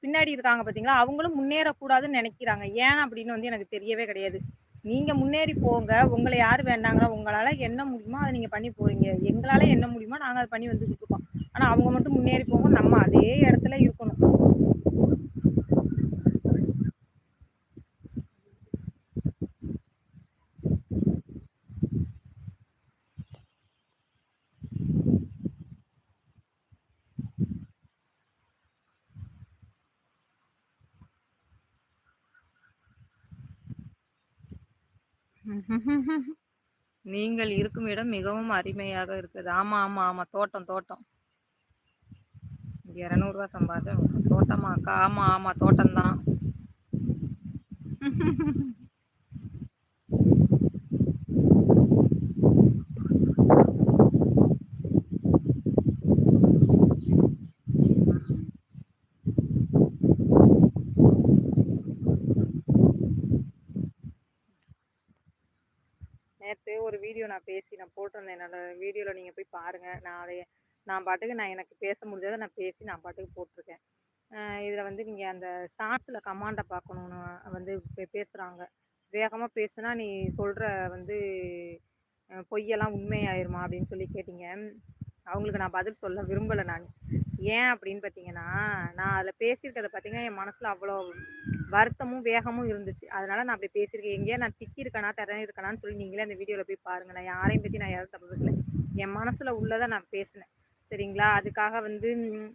பின்னாடி இருக்காங்க பார்த்தீங்களா, அவங்களும் முன்னேறக்கூடாதுன்னு நெனைக்கிறாங்க. ஏன் அப்படின்னு வந்து எனக்கு தெரியவே கிடையாது. நீங்க முன்னேறி போங்க. உங்கள யாரு வேண்டாங்கிறா? உங்களால என்ன முடியுமோ அத நீங்க பண்ணி போறீங்க. எங்களால என்ன முடியுமோ நாங்க அத பண்ணி வந்துகிட்டு இருக்கோம். ஆனா அவங்க மட்டும் முன்னேறி போங்க. நம்ம அதே இடத்துல இருக்கணும். நீங்கள் இருக்கும் இடம் மிகவும் அருமையாக இருக்குது. ஆமா, ஆமா, ஆமா. தோட்டம், தோட்டம். ரூ. 200 சம்பாதிச்சா தோட்டமா அக்கா? ஆமா, ஆமா. தோட்டம் தான். நேத்து ஒரு வீடியோ நான் போட்டிருந்தேன். என்னோட வீடியோல நீங்க போய் பாருங்க. நான் பாட்டுக்கு எனக்கு பேச முடிஞ்சத நான் பேசி நான் பாட்டுக்கு போட்டிருக்கேன். இதில் வந்து நீங்கள் அந்த ஷார்ட்ஸில் கமாண்டை பார்க்கணுன்னு வந்து பேசுகிறாங்க. வேகமாக பேசுனா நீ சொல்கிற வந்து பொய்யெல்லாம் உண்மையாயிருமா அப்படின்னு சொல்லி கேட்டீங்க. அவங்களுக்கு நான் பதில் சொல்ல விரும்பலை. நான் ஏன் அப்படின்னு பார்த்தீங்கன்னா, நான் அதில் பேசியிருக்கிறத பார்த்தீங்கன்னா என் மனசில் அவ்வளோ வருத்தமும் வேகமும் இருந்துச்சு. அதனால் நான் அப்படி பேசியிருக்கேன். எங்கேயா நான் திக்கியிருக்கேனா இருக்கேனான்னு சொல்லி நீங்களே அந்த வீடியோவில் போய் பாருங்கள். நான் யாரையும் பற்றி நான் யாரும் தப்பு பேசலை. என் மனசில் உள்ளதை நான் பேசினேன். சரிங்களா? அதுக்காக வந்து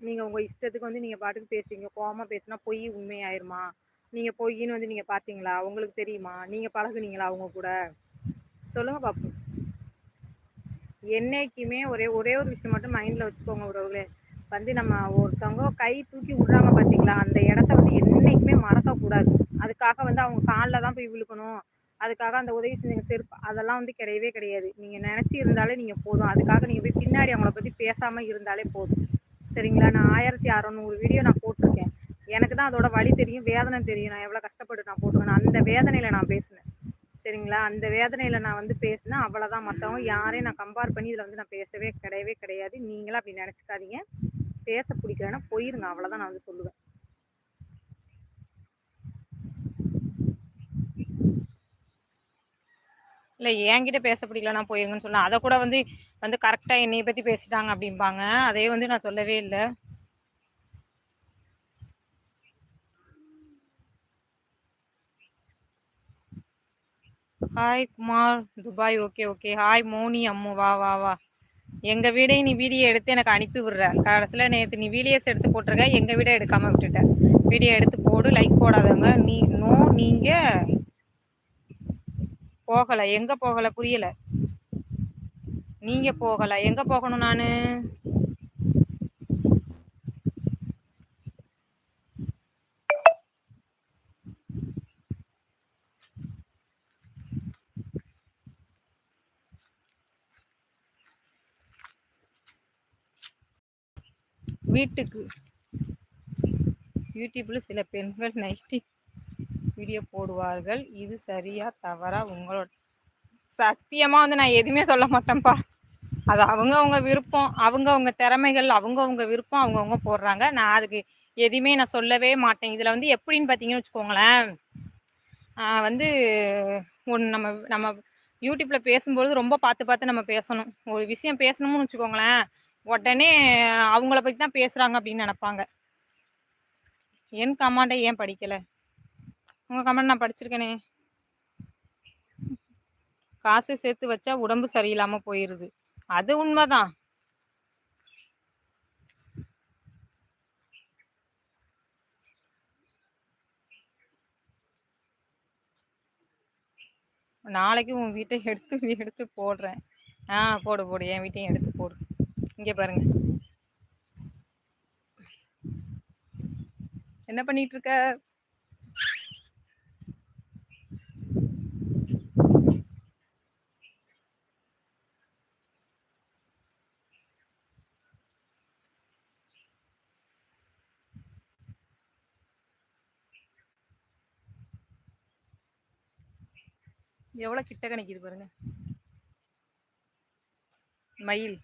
நீங்கள் உங்கள் இஷ்டத்துக்கு வந்து நீங்கள் பாட்டுக்கு பேசுவீங்க. கோவமாக பேசுனா பொய் உண்மையாயிருமா? நீங்கள் பொய்ன்னு வந்து நீங்கள் பார்த்தீங்களா? உங்களுக்கு தெரியுமா? நீங்கள் பழகுனீங்களா அவங்க கூட? சொல்லுங்கள் பார்ப்போம். என்னைக்குமே ஒரே ஒரே ஒரு விஷயம் மட்டும் மைண்டில் வச்சுக்கோங்க உறவுகளே. வந்து நம்ம ஒருத்தவங்க கை தூக்கி விட்றாங்க பார்த்தீங்களா, அந்த இடத்த வந்து என்றைக்குமே மறக்கக்கூடாது. அதுக்காக வந்து அவங்க காலில் தான் போய் விழுக்கணும், அதுக்காக அந்த உதவி செஞ்சவங்க செருப்பு அதெல்லாம் வந்து கிடையவே கிடையாது. நீங்கள் நினச்சி இருந்தாலே நீங்கள் போதும். அதுக்காக நீங்கள் போய் பின்னாடி அவங்கள பற்றி பேசாமல் இருந்தாலே போதும். சரிங்களா? நான் 1600 வீடியோ நான் போட்டிருக்கேன். எனக்கு தான் அதோட வலி தெரியும், வேதனை தெரியும். நான் எவ்வளோ கஷ்டப்பட்டு நான் போட்டிருக்கேன். அந்த வேதனையில் நான் பேசினேன். சரிங்களா? அந்த வேதனையில் நான் வந்து பேசினேன். அவ்வளோதான். மற்றவங்க யாரையும் நான் கம்பேர் பண்ணி இதில் வந்து நான் பேசவே கிடையாது. நீங்களும் அப்படி நினச்சிக்காதீங்க. பேச பிடிக்கலன்னா போயிருங்க. அவ்வளோதான் நான் வந்து சொல்லுவேன். இல்லை என்கிட்ட பேச பிடிக்கலன்னா போயிருங்கன்னு சொன்னேன். அதை கூட வந்து வந்து கரெக்டாக என்னையை பற்றி பேசிட்டாங்க அப்படிம்பாங்க. அதே வந்து நான் சொல்லவே இல்லை. Hi Kumar Dubai. Okay okay. Hi Moni Ammu. வா வா வா. எங்கள் வீடையும் நீ வீடியோ எடுத்து எனக்கு அனுப்பி விடுற. கடைசியில் நேற்று நீ வீடியோஸ் எடுத்து போட்டிருக்க, எங்கள் வீடியோ எடுக்காமல் விட்டுட்ட. வீடியோ எடுத்து போடு. லைக் போடாதவங்க நீங்கள் போகலை. எங்கே போகலை? புரியலை. நீங்கள் போகலை, எங்கே போகணும் நான்? வீட்டுக்கு. யூடியூப்பில் சில பெண்கள் நைட்டி வீடியோ போடுவார்கள். இது சரியா தவறா? உங்களோட சத்தியமாக வந்து நான் எதுவுமே சொல்ல மாட்டேன்ப்பா. அது அவங்கவுங்க விருப்பம், அவங்கவுங்க திறமைகள், அவங்கவுங்க விருப்பம், அவங்கவுங்க போடுறாங்க. நான் அதுக்கு எதுவுமே நான் சொல்லவே மாட்டேன். இதில் வந்து எப்படின்னு பார்த்தீங்கன்னு வச்சுக்கோங்களேன், வந்து ஒன்று நம்ம நம்ம யூடியூப்பில் பேசும்பொழுது ரொம்ப பார்த்து நம்ம பேசணும். ஒரு விஷயம் பேசணும்னு வச்சுக்கோங்களேன், உடனே அவங்கள பற்றி தான் பேசுகிறாங்க அப்படின்னு நினப்பாங்க. என் கமெண்டை ஏன் படிக்கலை? உங்கள் கமெண்ட் நான் படிச்சிருக்கேனே. காசை சேர்த்து வச்சா உடம்பு சரியில்லாமல் போயிடுது. அது உண்மைதான். நாளைக்கு உன் வீட்டை எடுத்து போடுறேன். போடு என் வீட்டையும் எடுத்து போடு. இங்கே பாருங்க என்ன பண்ணிட்டு இருக்க. எவ்வளோ கிட்ட கணிக்குது பாருங்க மயில்.